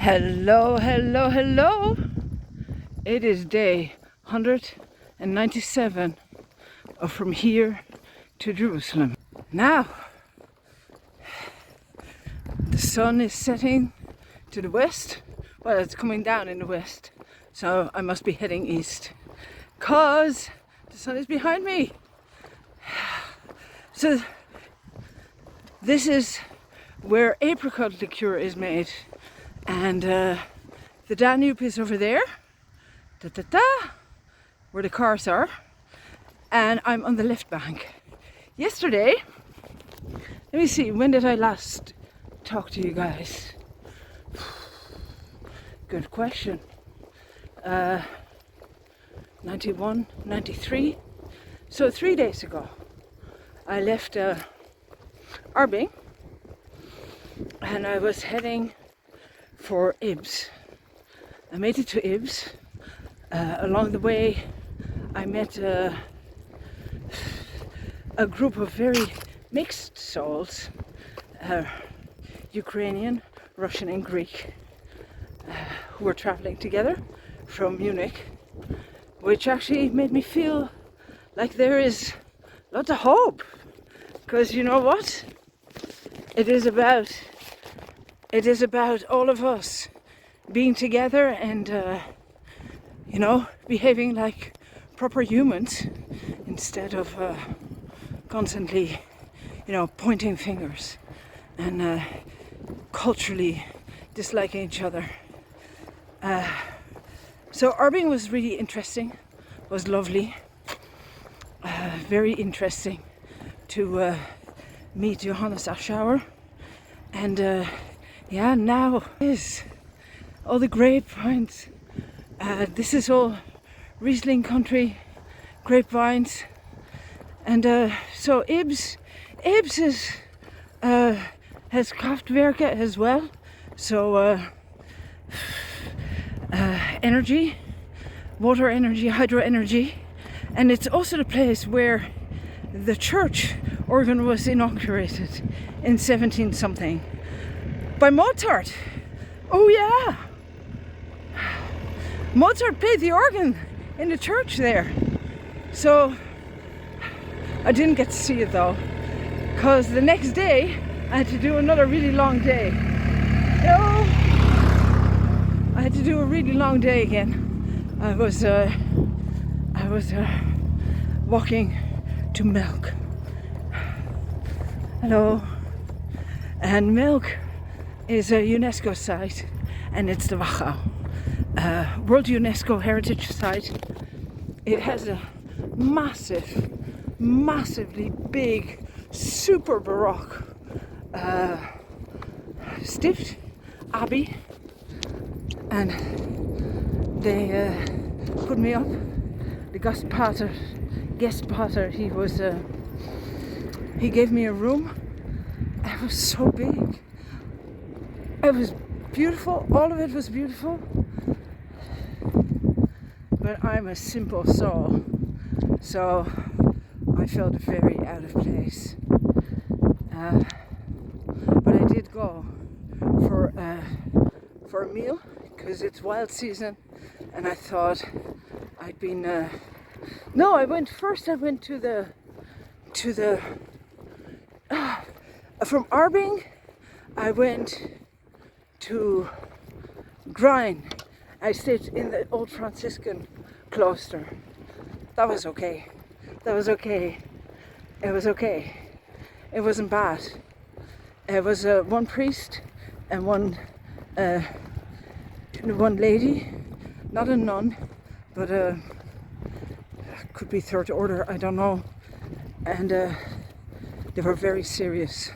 Hello, hello, hello. It is day 197 of From Here to Jerusalem. Now, the sun is setting to the west. Well, it's coming down in the west, so I must be heading east, cause the sun is behind me. So this is where apricot liqueur is made, and the Danube is over there, where the cars are, and I'm on the left bank. Yesterday, let me see, when did I last talk to you guys? Good question. 91, 93. So 3 days ago, I left Arbing, and I was heading for Ibs. I made it to Ibs. Along the way, I met a group of very mixed souls, Ukrainian, Russian and Greek, who were traveling together from Munich, which actually made me feel like there is lots of hope, because you know what? It is about all of us being together and behaving like proper humans instead of constantly pointing fingers and culturally disliking each other. So Arbing was really interesting, was lovely, very interesting to meet Johannes Aschauer, and now is all the grapevines. This is all Riesling country, grapevines, and so Ibs is has Kraftwerke as well, so energy, water energy, hydro energy, and it's also the place where the church organ was inaugurated in 17 something by Mozart. Oh yeah, Mozart played the organ in the church there. So I didn't get to see it though, because the next day I had to do another really long day. I had to do a really long day again. I was walking to Milk. Hello. And Milk is a UNESCO site, and it's the Wachau, World UNESCO Heritage Site. It has a massively big, super baroque stift, abbey, and they put me up. The guest pater, he gave me a room. It was so big. It was beautiful. All of it was beautiful. But I'm a simple soul, so I felt very out of place. But I did go for a meal, because it's wild season, and I thought I'd been. I went to the from Arbing. I went to Grine. I stayed in the old Franciscan cloister. That was okay. It was okay. It wasn't bad. It was one priest and one lady, not a nun, but could be third order, I don't know. And they were very serious.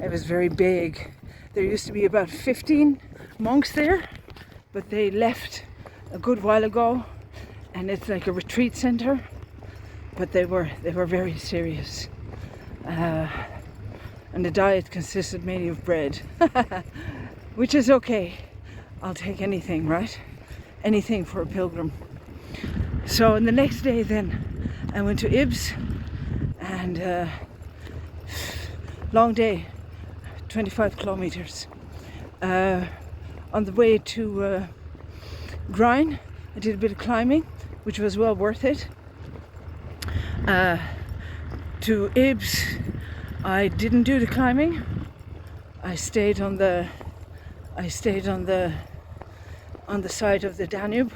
It was very big. There used to be about 15 monks there, but they left a good while ago, and it's like a retreat center. But they were very serious, and the diet consisted mainly of bread, which is okay. I'll take anything, right? Anything for a pilgrim. So, and the next day, then I went to Ibs, and long day, 25 kilometers. on the way to Grind, I did a bit of climbing, which was well worth it. To Ibs, I didn't do the climbing. I stayed on the side of the Danube,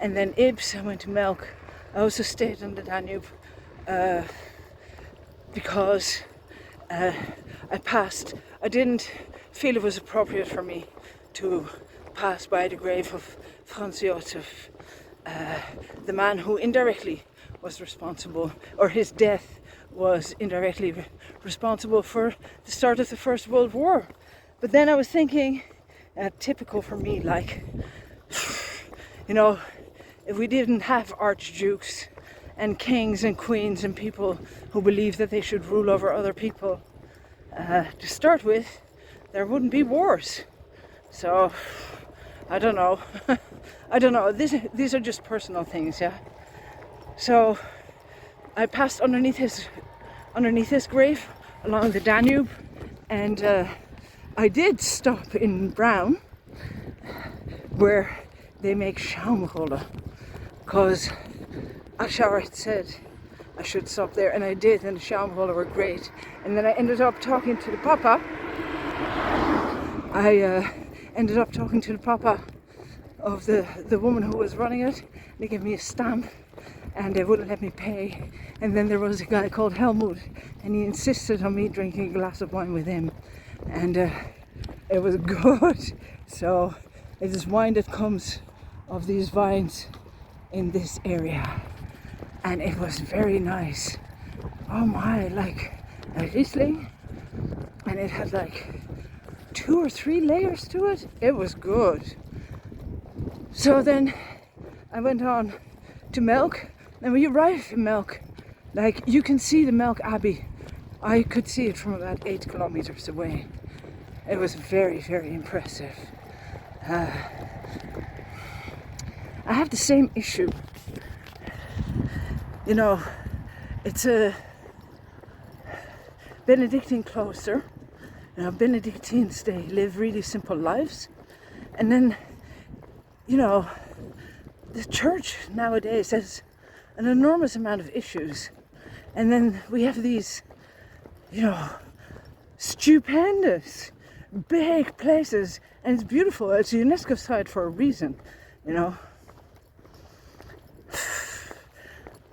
and then Ibs I went to Melk. I also stayed on the Danube because I didn't feel it was appropriate for me to pass by the grave of Franz Josef, the man who indirectly was responsible, or his death was indirectly responsible for the start of the First World War. But then I was thinking, typical for me, like, you know, if we didn't have archdukes and kings and queens and people who believe that they should rule over other people, to start with, there wouldn't be wars. So, I don't know. I don't know. These are just personal things, yeah. So, I passed underneath his grave along the Danube, and I did stop in Braun, where they make Schaumroller, because Wachau had said I should stop there, and I did, and the Schaumroller were great. And then I ended up talking to the papa. Ended up talking to the papa of the woman who was running it. They gave me a stamp, and they wouldn't let me pay. And then there was a guy called Helmut, and he insisted on me drinking a glass of wine with him, and it was good. So it is wine that comes of these vines in this area, and it was very nice. Oh my, like a Riesling, and it had like 2 or 3 layers to it. It was good. So then I went on to Melk, and when you arrive in Melk, like, you can see the Melk Abbey. I could see it from about 8 kilometers away. It was very, very impressive. I have the same issue. You know, it's a Benedictine cloister. You know, Benedictines, they live really simple lives. And then, you know, the church nowadays has an enormous amount of issues. And then we have these, you know, stupendous, big places. And it's beautiful. It's a UNESCO site for a reason, you know.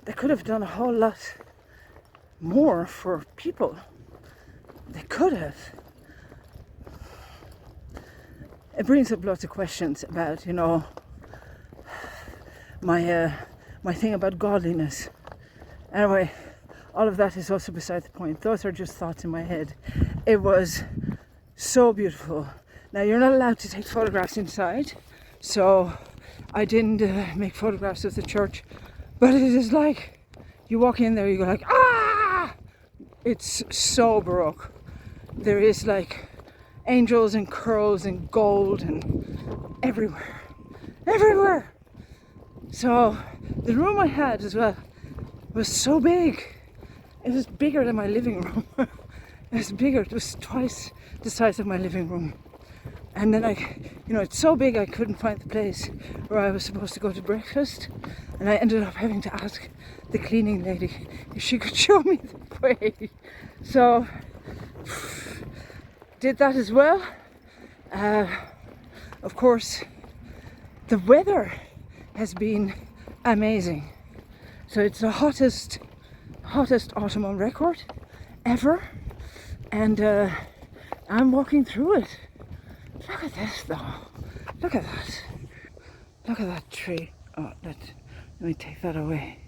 They could have done a whole lot more for people. They could have. It brings up lots of questions about, you know, my thing about godliness. Anyway, all of that is also beside the point. Those are just thoughts in my head. It was so beautiful. Now, you're not allowed to take photographs inside, so I didn't make photographs of the church. But it is like, you walk in there, you go like, ah! It's so Baroque. There is like angels and curls and gold and everywhere. So the room I had as well was so big. It was bigger than my living room. It was bigger. It was twice the size of my living room. And then it's so big I couldn't find the place where I was supposed to go to breakfast. And I ended up having to ask the cleaning lady if she could show me the way. So, did that as well. Of course, the weather has been amazing. So it's the hottest autumn on record ever. And I'm walking through it. Look at this though. Look at that. Look at that tree. Oh, let me take that away.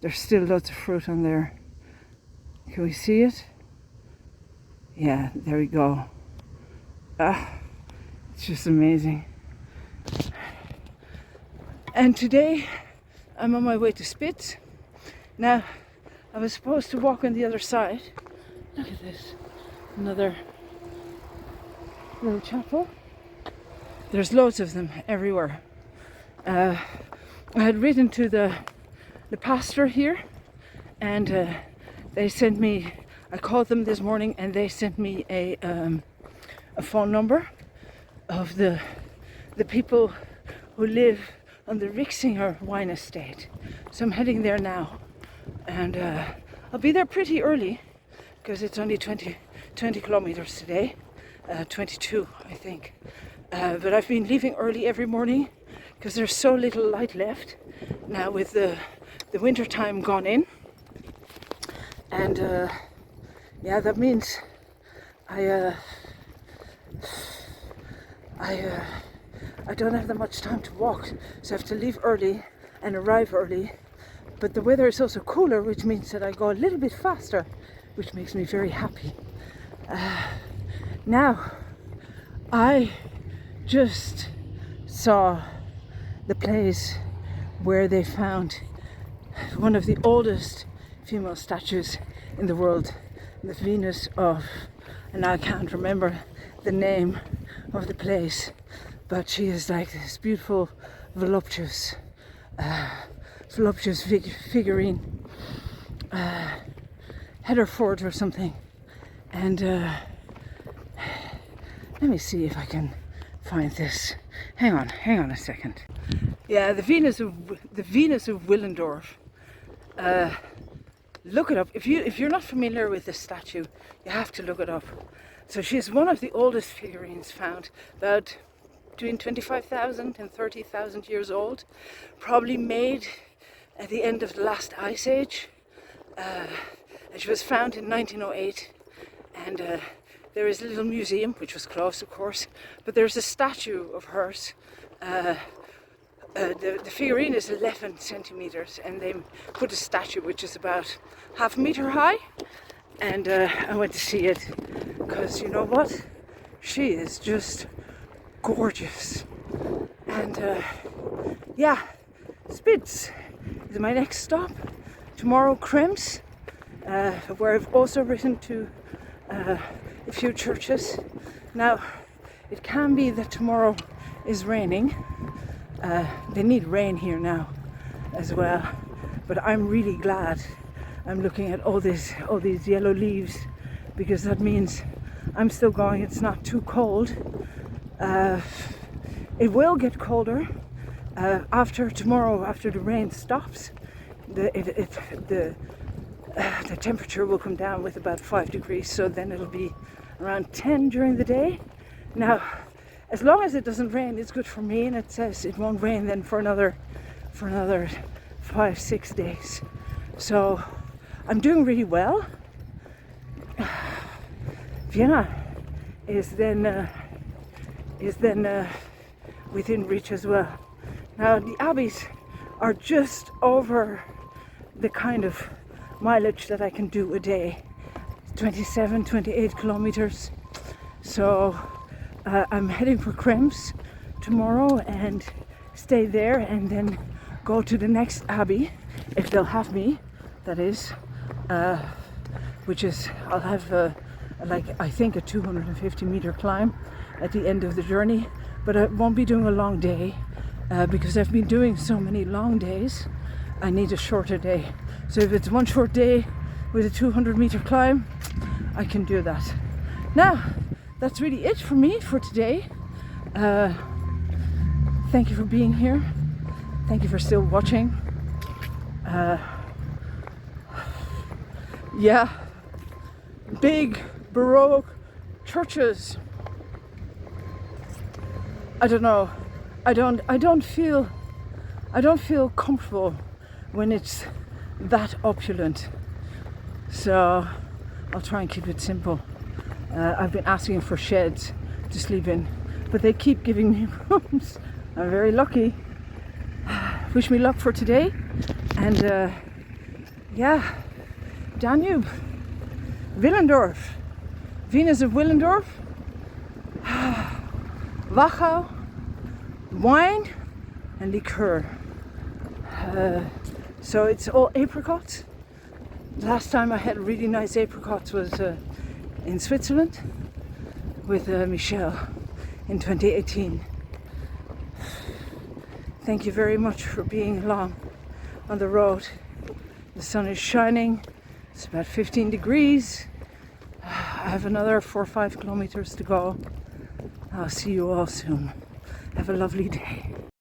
There's still lots of fruit on there. Can we see it? Yeah, there we go. It's just amazing. And today I'm on my way to Spitz. Now, I was supposed to walk on the other side. Look at this. Another little chapel. There's loads of them everywhere. I had written to the pastor here, and they sent me, I called them this morning, and they sent me a a phone number of the people who live on the Rixinger wine estate. So I'm heading there now, and I'll be there pretty early because it's only 20 kilometers today, 22 I think. But I've been leaving early every morning because there's so little light left now with the winter time gone in, and yeah, that means I don't have that much time to walk, so I have to leave early and arrive early. But the weather is also cooler, which means that I go a little bit faster, which makes me very happy. Now, I just saw the place where they found one of the oldest female statues in the world, the Venus of, and I can't remember the name of the place, but she is like this beautiful, voluptuous figurine, Hedderford or something. And let me see if I can find this. Hang on a second. Yeah, the Venus of Willendorf. Look it up. If you're not familiar with this statue, you have to look it up. So she's one of the oldest figurines found, about between 25,000 and 30,000 years old, probably made at the end of the last ice age. And she was found in 1908, and there is a little museum, which was closed of course, but there's a statue of hers. The figurine is 11 centimeters, and they put a statue which is about half a meter high, and I went to see it because, you know what, she is just gorgeous. And yeah, Spitz is my next stop. Tomorrow, Krems, where I've also written to a few churches. Now, it can be that tomorrow is raining. They need rain here now as well, but I'm really glad I'm looking at all these yellow leaves, because that means I'm still going. It's not too cold. It will get colder after tomorrow, after the rain stops. The temperature will come down with about 5 degrees, so then it'll be around 10 during the day. Now, as long as it doesn't rain, it's good for me, and it says it won't rain then for another 5-6 days. So I'm doing really well. Vienna is then within reach as well. Now, the abbeys are just over the kind of mileage that I can do a day, 27, 28 kilometers. So I'm heading for Krems tomorrow and stay there, and then go to the next abbey, if they'll have me, that is, which is, I'll have I think a 250 meter climb at the end of the journey, but I won't be doing a long day because I've been doing so many long days. I need a shorter day. So if it's one short day with a 200 meter climb, I can do that. Now, that's really it for me for today. Thank you for being here. Thank you for still watching. Yeah, big Baroque churches. I don't know. I don't feel comfortable when it's that opulent. So I'll try and keep it simple. I've been asking for sheds to sleep in, but they keep giving me rooms. I'm very lucky. Wish me luck for today. And yeah, Danube, Willendorf, Venus of Willendorf, Wachau, wine and liqueur. So it's all apricots. Last time I had really nice apricots was in Switzerland with Michelle in 2018. Thank you very much for being along on the road. The sun is shining. It's about 15 degrees. I have another 4 or 5 kilometers to go. I'll see you all soon. Have a lovely day.